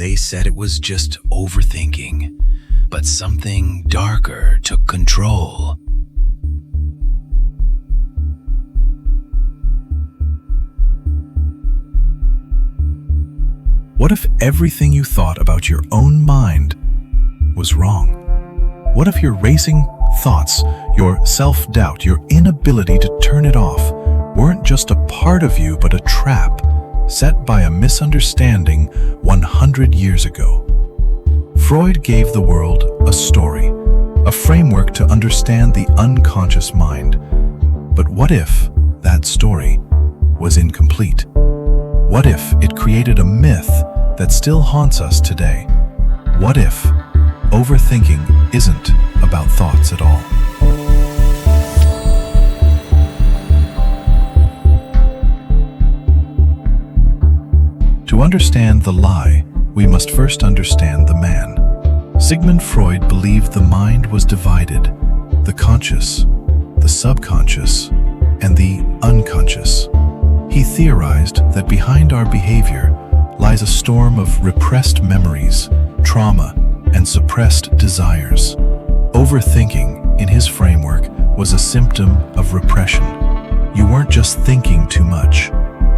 They said it was just overthinking, but something darker took control. What if everything you thought about your own mind was wrong? What if your racing thoughts, your self-doubt, your inability to turn it off weren't just a part of you but a trap set by a misunderstanding 100 years ago? Freud gave the world a story, a framework to understand the unconscious mind. But what if that story was incomplete? What if it created a myth that still haunts us today? What if overthinking isn't about thoughts at all? To understand the lie, we must first understand the man. Sigmund Freud believed the mind was divided: the conscious, the subconscious, and the unconscious. He theorized that behind our behavior lies a storm of repressed memories, trauma, and suppressed desires. Overthinking, in his framework, was a symptom of repression. You weren't just thinking too much,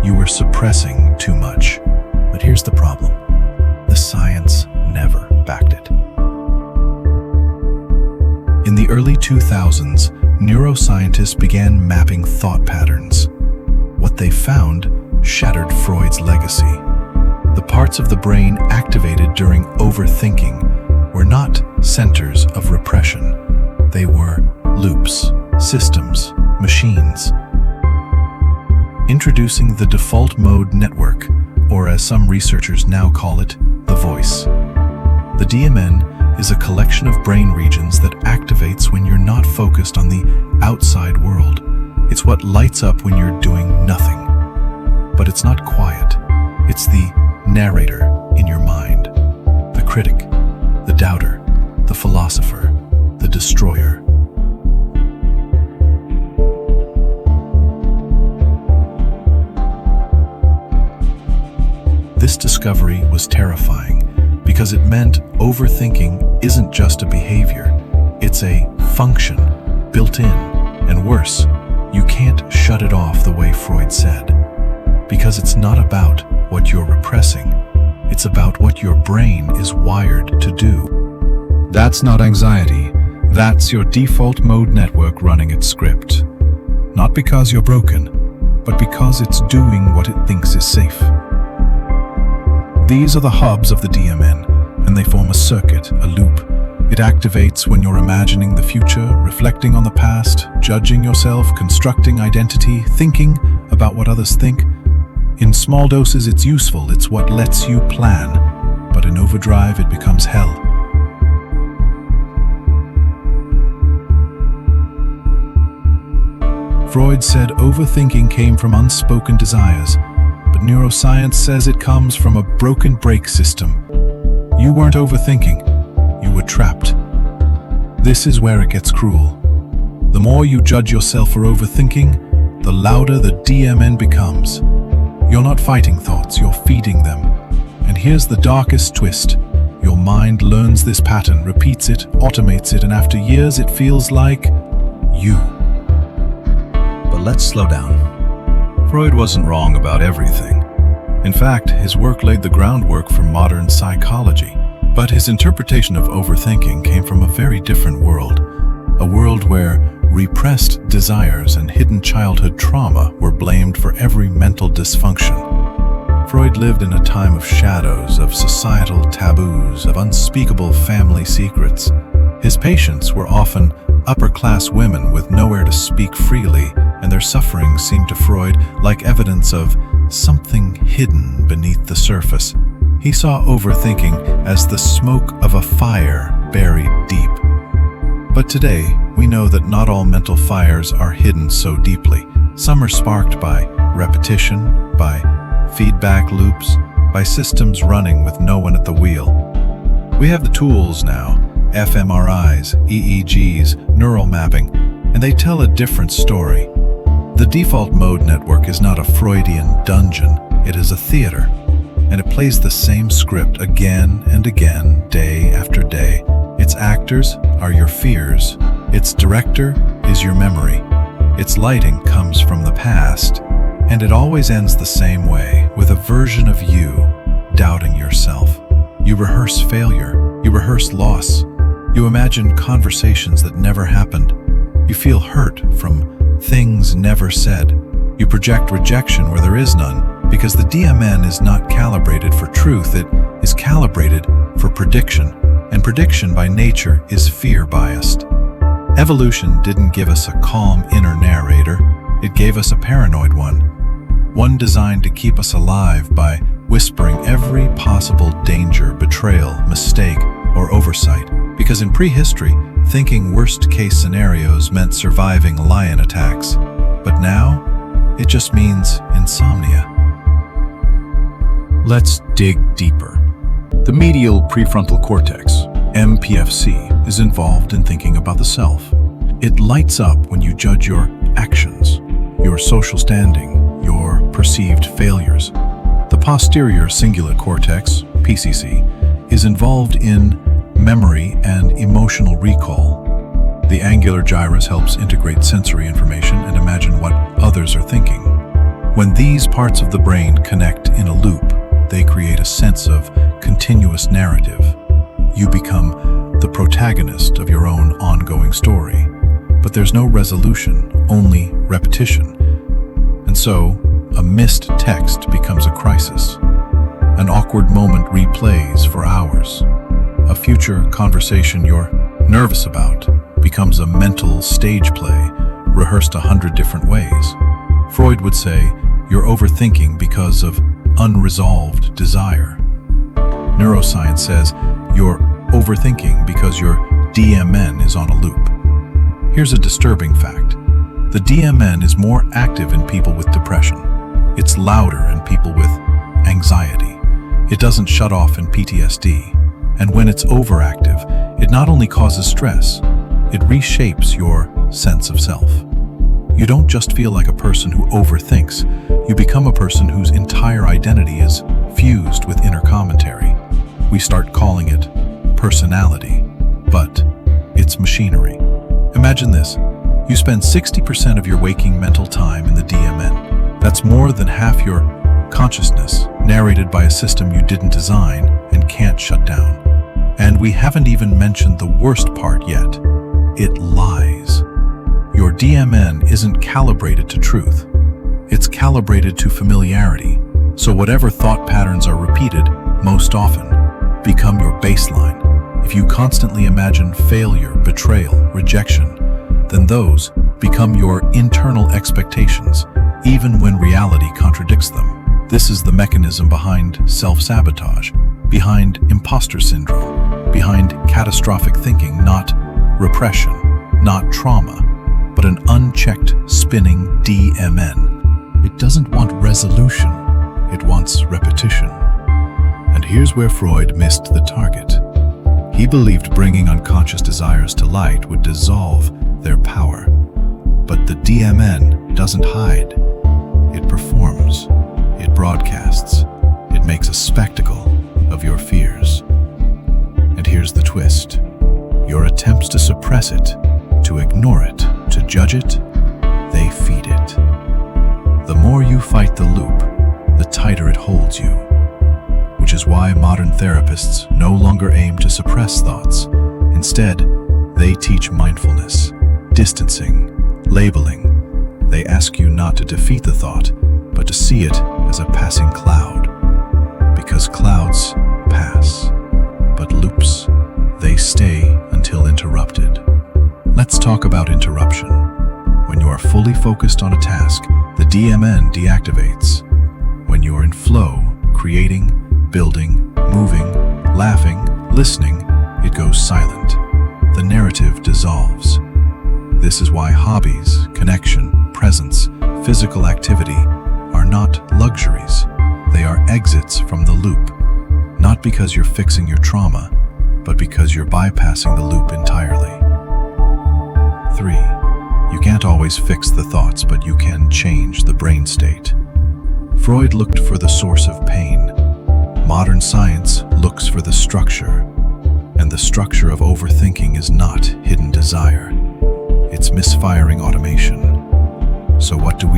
you were suppressing too much. But here's the problem: the science never backed it. In the early 2000s, neuroscientists began mapping thought patterns. What they found shattered Freud's legacy. The parts of the brain activated during overthinking were not centers of repression. They were loops, systems, machines. Introducing the default mode network, or as some researchers now call it, the voice. The DMN is a collection of brain regions that activates when you're not focused on the outside world. It's what lights up when you're doing nothing. But it's not quiet. It's the narrator in your mind, the critic, the doubter, the philosopher, the destroyer. This discovery was terrifying because it meant overthinking isn't just a behavior, it's a function, built in, and worse, you can't shut it off the way Freud said. Because it's not about what you're repressing, it's about what your brain is wired to do. That's not anxiety, that's your default mode network running its script. Not because you're broken, but because it's doing what it thinks is safe. These are the hubs of the DMN, and they form a circuit, a loop. It activates when you're imagining the future, reflecting on the past, judging yourself, constructing identity, thinking about what others think. In small doses, it's useful, it's what lets you plan, but in overdrive, it becomes hell. Freud said overthinking came from unspoken desires, but neuroscience says it comes from a broken brake system. You weren't overthinking, you were trapped. This is where it gets cruel. The more you judge yourself for overthinking, the louder the DMN becomes. You're not fighting thoughts, you're feeding them. And here's the darkest twist. Your mind learns this pattern, repeats it, automates it, and after years it feels like you. But let's slow down. Freud wasn't wrong about everything. In fact, his work laid the groundwork for modern psychology. But his interpretation of overthinking came from a very different world. A world where repressed desires and hidden childhood trauma were blamed for every mental dysfunction. Freud lived in a time of shadows, of societal taboos, of unspeakable family secrets. His patients were often upper-class women with nowhere to speak freely, and their suffering seemed to Freud like evidence of something hidden beneath the surface. He saw overthinking as the smoke of a fire buried deep. But today, we know that not all mental fires are hidden so deeply. Some are sparked by repetition, by feedback loops, by systems running with no one at the wheel. We have the tools now, fMRIs, EEGs, neural mapping, and they tell a different story. The default mode network is not a Freudian dungeon, it is a theater. and it plays the same script again and again, day after day. Its actors are your fears. Its director is your memory. Its lighting comes from the past, and it always ends the same way, with a version of you doubting yourself. You rehearse failure. You rehearse loss. You imagine conversations that never happened. You feel hurt from things never said. You project rejection where there is none, because the DMN is not calibrated for truth, it is calibrated for prediction, and prediction by nature is fear-biased. Evolution didn't give us a calm inner narrator, it gave us a paranoid one designed to keep us alive by whispering every possible danger, betrayal, mistake, or oversight, because in prehistory, thinking worst-case scenarios meant surviving lion attacks. But now, it just means insomnia. Let's dig deeper. The medial prefrontal cortex, MPFC, is involved in thinking about the self. It lights up when you judge your actions, your social standing, your perceived failures. The posterior cingulate cortex, PCC, is involved in memory and emotional recall. The angular gyrus helps integrate sensory information and imagine what others are thinking. When these parts of the brain connect in a loop, they create a sense of continuous narrative. You become the protagonist of your own ongoing story. But there's no resolution, only repetition. And so, a missed text becomes a crisis. An awkward moment replays for hours. A future conversation you're nervous about becomes a mental stage play, rehearsed 100 different ways. Freud would say, you're overthinking because of unresolved desire. Neuroscience says, you're overthinking because your DMN is on a loop. Here's a disturbing fact. The DMN is more active in people with depression. It's louder in people with anxiety. It doesn't shut off in PTSD. And when it's overactive, it not only causes stress, it reshapes your sense of self. You don't just feel like a person who overthinks, you become a person whose entire identity is fused with inner commentary. We start calling it personality, but it's machinery. Imagine this, you spend 60% of your waking mental time in the DMN. That's more than half your consciousness, narrated by a system you didn't design and can't shut down. And we haven't even mentioned the worst part yet. It lies. Your DMN isn't calibrated to truth. It's calibrated to familiarity. So whatever thought patterns are repeated most often become your baseline. If you constantly imagine failure, betrayal, rejection, then those become your internal expectations, even when reality contradicts them. This is the mechanism behind self-sabotage, behind imposter syndrome, behind catastrophic thinking, not repression, not trauma, but an unchecked spinning DMN. It doesn't want resolution, it wants repetition. And here's where Freud missed the target. He believed bringing unconscious desires to light would dissolve their power. But the DMN doesn't hide. It performs. It broadcasts. It makes a spectacle of your fears. And here's the twist. Your attempts to suppress it, to ignore it, to judge it, they feed it. The more you fight the loop, the tighter it holds you. Which is why modern therapists no longer aim to suppress thoughts. Instead, they teach mindfulness, distancing, labeling. They ask you not to defeat the thought, but to see it as a passing cloud. Because clouds pass, but loops, they stay until interrupted. Let's talk about interruption. When you are fully focused on a task, the DMN deactivates. When you are in flow, creating, building, moving, laughing, listening, it goes silent. The narrative dissolves. This is why hobbies, connection, presence, physical activity are not luxuries. They are exits from the loop. Not because you're fixing your trauma, but because you're bypassing the loop entirely. 3. You can't always fix the thoughts, but you can change the brain state. Freud looked for the source of pain. Modern science looks for the structure, and the structure of overthinking is not hidden desire. It's misfiring automation. So what do?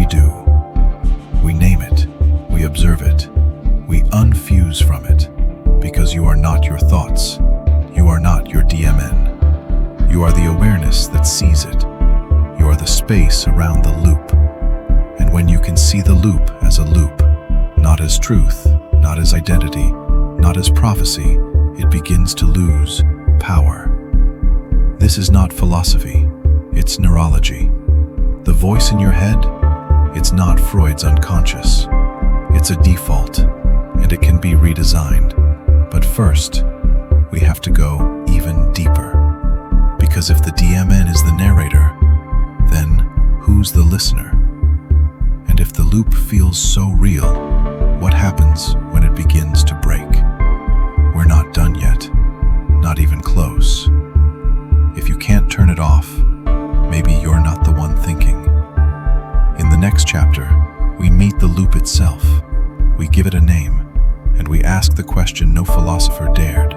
We name it, we observe it, we unfuse from it, because you are not your thoughts, you are not your DMN. You are the awareness that sees it. You are the space around the loop. And when you can see the loop as a loop, not as truth, not as identity, not as prophecy, it begins to lose power. This is not philosophy, it's neurology. The voice in your head, it's not Freud's unconscious. It's a default, and it can be redesigned. But first, we have to go even deeper. Because if the DMN is the narrator, then who's the listener? And if the loop feels so real, what happens when it begins to break? We're not done yet, not even close. If you can't turn it off, maybe you're not the one thinking. In the next chapter, we meet the loop itself. We give it a name, and we ask the question no philosopher dared.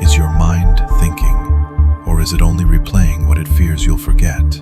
Is your mind thinking, or is it only replaying what it fears you'll forget?